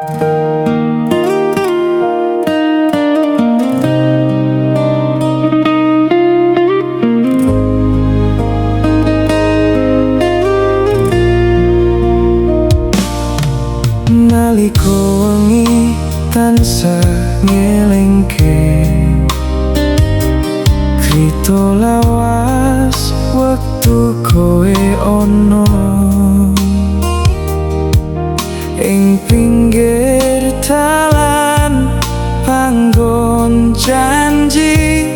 Nalika wengi tansah ngelingke krito lawas wektu kowe ono ing pinggir dalan panggon janji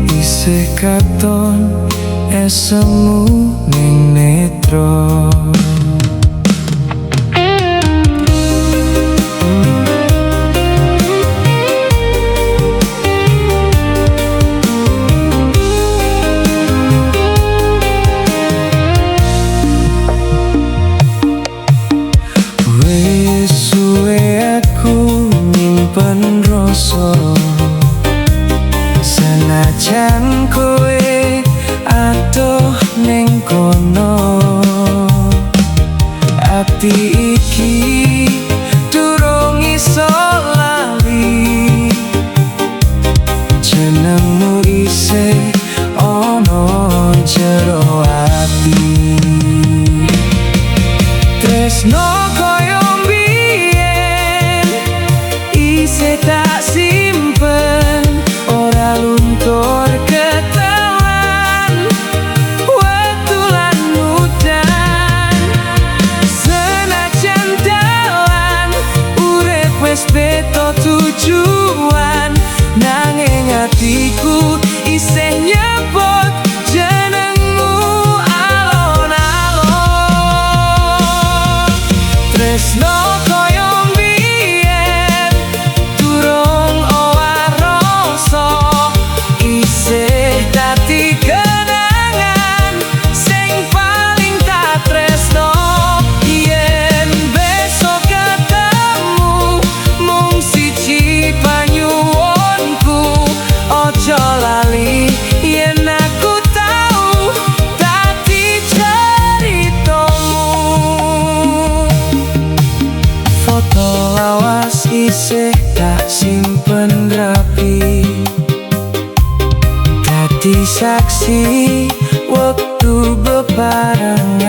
isih katon esemu ning netra. Penroso senajan kowe adoh ning kono, ati iki durung iso lali, jenengmu isih ono jero ati. Tresno koyo tak simpen, ora luntur ketelan wektu lan udan. Senajan dalan urip wis beda tujuan, nanging atiku isih nyebut jenengmu alon-alon. Tresno isih tak simpen rapi, dadi saksi waktu bebareng.